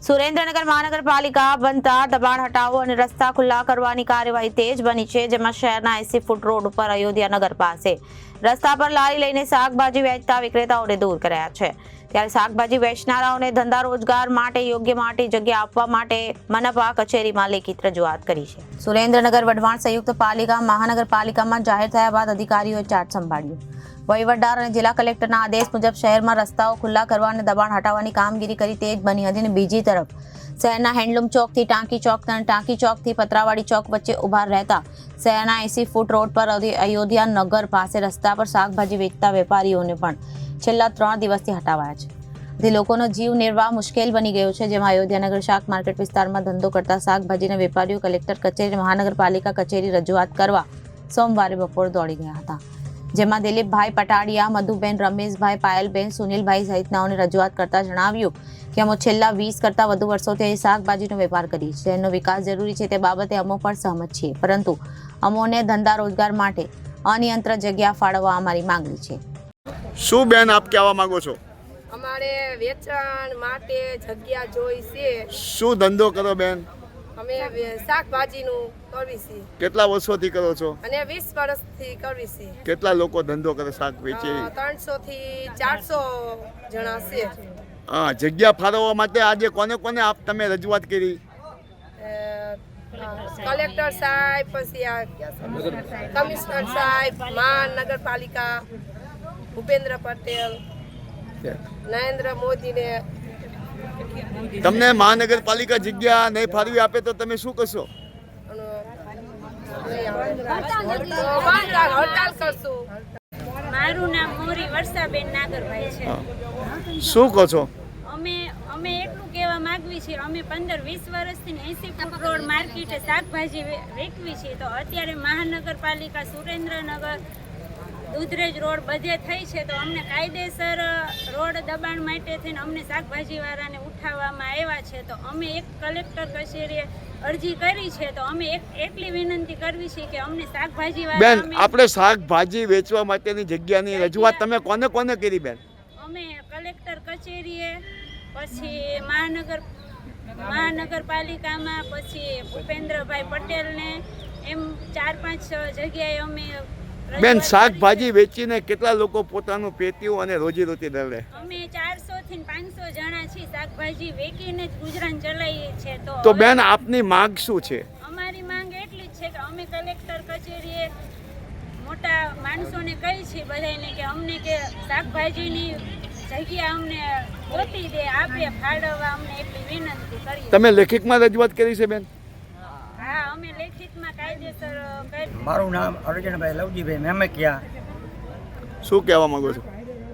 સુરેન્દ્રનગર મહાનગરપાલિકા બનતા દબાણ હટાવો અને રસ્તા ખુલ્લા કરવાની કાર્યવાહી તેજ બની છે, જેમાં શહેરના 80 ફૂટ રોડ ઉપર અયોધ્યા નગર પાસે રસ્તા પર લારી લઈને શાકભાજી વેચતા વિક્રેતાઓને દૂર કર્યા છે। ત્યારે શાકભાજી વેચનારાઓને ધંધા રોજગાર માટે યોગ્ય જગ્યા આપવા માટે મનપા કચેરીમાં લેખિત રજૂઆત કરી છે। સુરેન્દ્રનગર વઢવાણ સંયુક્ત પાલિકા મહાનગરપાલિકામાં જાહેર થયા બાદ અધિકારીઓએ ચાર્જ સંભાળ્યો। વહીવટદાર અને જિલ્લા કલેક્ટરના આદેશ મુજબ શહેરમાં રસ્તાઓ ખુલ્લા કરવા અને દબાણ હટાવવાની કામગીરી કરી તેજ બની હતી અને બીજી તરફ શહેરના હેન્ડલૂમ ચોકથી ટાંકી ચોક અને ટાંકી ચોકથી પતરાવાડી ચોક વચ્ચે ઉભા રહેતા શહેરના 80 ફૂટ રોડ પર અયોધ્યા નગર પાસે રસ્તા પર શાકભાજી વેચતા વેપારીઓને પણ છેલ્લા 3 દિવસથી હટાવાયા છે। જે લોકોનો જીવ નિર્વાહ મુશ્કેલ બની ગયો છે, જેમાં અયોધ્યાનગર શાક માર્કેટ વિસ્તારમાં ધંધો કરતા શાકભાજીના વેપારીઓ કલેક્ટર કચેરી મહાનગરપાલિકા કચેરી રજૂઆત કરવા સોમવારે બપોર દોડી ગયા હતા। જેમાં દિલીપભાઈ પટાડિયા, મધુબેન, રમેશભાઈ, પાયલબેન, સુનિલભાઈ સહિતનાઓને રજૂઆત કરતા જણાવ્યું કે અમે છેલ્લા 20 કરતાં વધુ વર્ષોથી શાકભાજીનો વેપાર કરીએ છીએ। શહેરનો વિકાસ જરૂરી છે તે બાબતે અમો પણ સહમત છીએ, પરંતુ અમોને ધંધા રોજગાર માટે અનિયંત્ર જગ્યા ફાળવવા અમારી માંગણી છે। શું બેન આપ કહેવા માંગો છો? અમારે વેચાણ માટે જગ્યા જોઈ છે। શું ધંધો કરો બેન? અમે શાકભાજીનું કરવી છે। કેટલા વર્ષોથી કરો છો? અને 20 વર્ષથી કરવી છે। કેટલા લોકો ધંધો કરે શાક વેચે? 300 થી 400 જણા છે। હા, જગ્યા ફાળવવા માટે આજે કોને કોને આપ તમે રજૂઆત કરી? કલેક્ટર સાહેબ, પછી કમિશનર સાહેબ, મહાનગરપાલિકા, ભૂપેન્દ્ર પટેલ, નરેન્દ્ર મોદીને। તમને મહાનગરપાલિકા જગ્યા નહીં ફાળવી આપે તો તમે શું કરશો? હડતાલ કરશું। મારું નામ મોરી વર્ષાબેન નાગરભાઈ છે। શું કહો છો? અમે એટલું કહેવા માંગવી છીએ, અમે 15-20 વર્ષથી 80 ફૂટ રોડ માર્કેટે શાકભાજી વેચવી છીએ, તો અત્યારે મહાનગરપાલિકા સુરેન્દ્રનગર દૂધરેજ રોડ બધે થઈ છે, તો અમને કાયદેસર રોડ દબાણ માટે થઈને અમને શાકભાજીવાળાને ઉઠાવવામાં આવ્યા છે। તો અમે એક કલેક્ટર કચેરીએ અરજી કરી છે, તો અમે એટલી વિનંતી કરવી છે કે અમને શાકભાજીવાળા બેન, આપણે શાકભાજી વેચવા માટેની જગ્યાની રજૂઆત તમે કોને કોને કરી બેન? અમે કલેક્ટર કચેરીએ, પછી મહાનગરપાલિકામાં, પછી ભૂપેન્દ્રભાઈ પટેલને, એમ 4-5 જગ્યાએ અમે બેન, શાકભાજી વેચીને કેટલા લોકો પોતાનું પેટીયું અને રોજીરોટી દળે? અમે 400 થી 500 જણા છીએ, શાકભાજી વેચીને જ ગુજરાન ચલાવીએ છીએ। તો બેન, આપની માંગ શું છે? અમારી માંગ એટલી જ છે કે અમે કલેક્ટર કચેરીએ મોટા માણસોને કહી છીએ બધાને કે અમને કે શાકભાજીની જગ્યા અમને ગોતી દે, આપે, ફાળવવા, અમને એટલી વિનંતી કરીએ। તમે લેખિતમાં રજૂઆત કરી છે બેન? હા, અમે લેખિતમાં કાયદેસર કરી। મારું નામ અર્જુનભાઈ લવજીભાઈ મેમકિયા। શું કહેવા માંગો છો?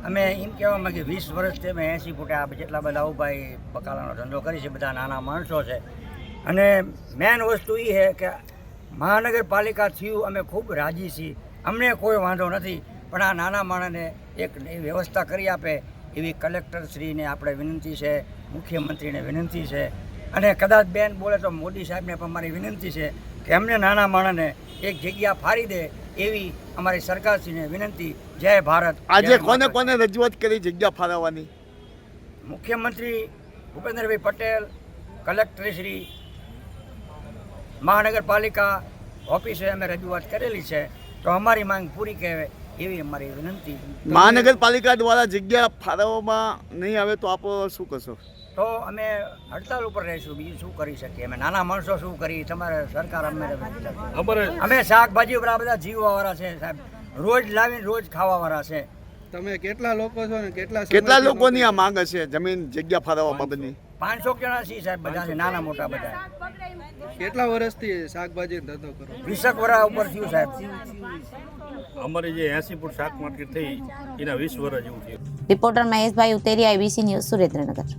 અમે એમ કહેવા માંગીએ 20 વર્ષથી અમે 80 ફૂટે આ જેટલા બધા ઉભાઈ બકાલાનો ધંધો કરી છે, બધા નાના માણસો છે। અને મેન વસ્તુ એ છે કે મહાનગરપાલિકા થયું અમે ખૂબ રાજી છીએ, અમને કોઈ વાંધો નથી, પણ આ નાના માણસને એક વ્યવસ્થા કરી આપે એવી કલેક્ટરશ્રીને આપણે વિનંતી છે, મુખ્યમંત્રીને વિનંતી છે, અને કદાચ બેન બોલે તો મોદી સાહેબને પણ મારી વિનંતી છે કે અમને નાના માણસને એક જગ્યા ફાળી દે એવી અમારી સરકારશ્રીને વિનંતી। જય ભારત। આજે કોને કોને રજૂઆત કરી જગ્યા ફાળવવાની? મુખ્યમંત્રી ભૂપેન્દ્રભાઈ પટેલ, કલેક્ટરશ્રી, મહાનગરપાલિકા ઓફિસે અમે રજૂઆત કરેલી છે, તો અમારી માંગ પૂરી કહેવાય એવી અમારી વિનંતી। મહાનગરપાલિકા દ્વારા જગ્યા ફાળવવામાં નહીં આવે તો આપ શું કરશો? તો અમે હડતાલ ઉપર રહીશું, બીજું શું કરી શકીએ? અમે નાના માણસો શું કરી? તમારે સરકાર અમે શાકભાજી ઉપર બધા જીવવાવાળા છે સાહેબ, રોજ લાવીને રોજ ખાવાવાળા છે। તમે કેટલા લોકો છો ને કેટલા લોકોની આ માંગ હશે જમીન જગ્યા ફાળવવા બાબતની? 500 જણા છીએ સાહેબ, બધા છે, નાના મોટા બધા। કેટલા વર્ષથી શાકભાજી ધંધો કરો? 20 વર્ષ ઉપર થયું સાહેબ। અમારી જે 80 ફૂટ શાક માર્કેટ થઈ એના 20 વર્ષ જેવું થયું। રિપોર્ટર મહેશભાઈ ઉતેરિયા, ABC ન્યૂઝ, સુરેન્દ્રનગર।